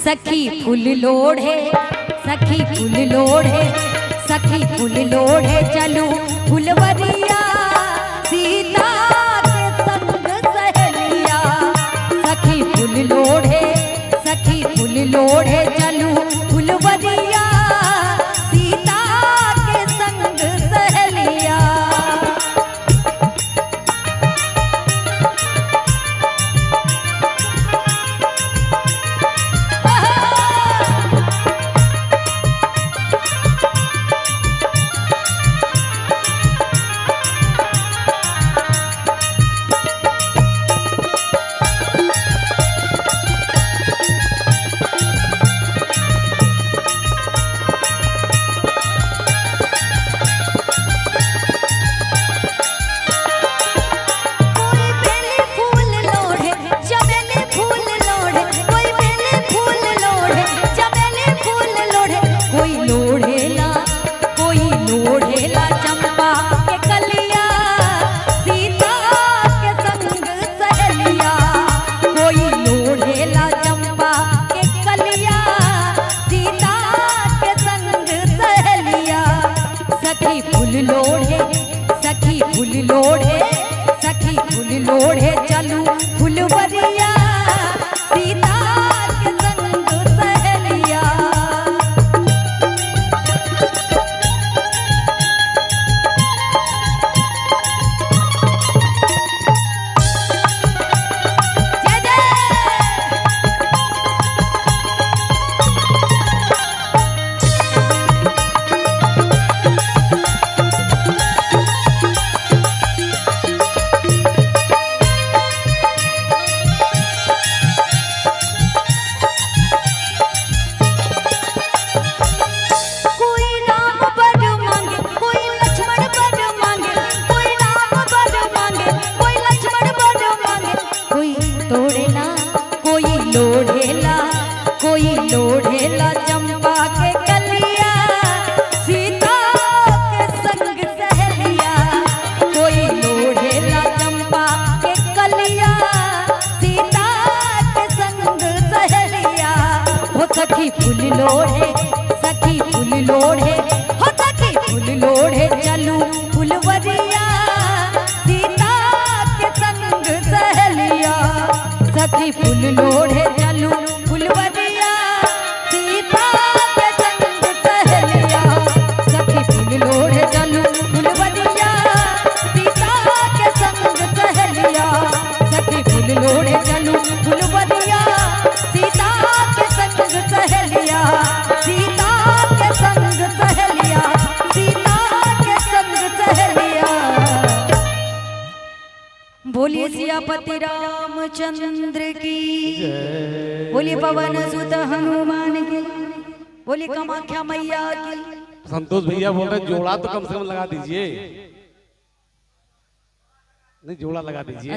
सखी फूल लोढ़े, सखी फूल लोढ़े, सखी फूल लोढ़े चलू फुलवरिया सीता के संग सहेलिया। सखी फूल लोढ़े, सखी फूल लोढ़े चलू फुलवरिया सीता के संग सहेलिया। सखी फूल लोढ़े, सखी फूल लोढ़े, सखी फूल लोढ़े चलू फुलवरिया सीता के संग सहेलिया। जय जय लोढ़ेला, कोई लोढ़ेला चंपा के कलिया सीता के संग सहेलिया। कोई लोढ़ेला चंपा के कलिया सीता के संग सहेलिया। हो सखी फूल लोढ़े, सखी फूल लोढ़े, हो सखी फूल लोढ़े चलू फुलवरिया सीता के संग सहेलिया। सखी फूल लोढ़े चलू फुलवरिया सीता के संग सहेलिया। सखी फूल लोढ़े चलू फुलवरिया सीता के संग सहेलिया। सखी फूल लोढ़े चलू फुलवरिया सीता के संग सहेलिया। सीता के संग सहेलिया, सीता के संग सहेलिया। बोलिए सियापति रामचंद्र की, बोलिए पवन सुत हनुमान की, बोलिए कामाख्या मैया की। संतोष भैया बोल रहे जोड़ा तो कम से कम लगा दीजिए, नहीं जोड़ा लगा दीजिए।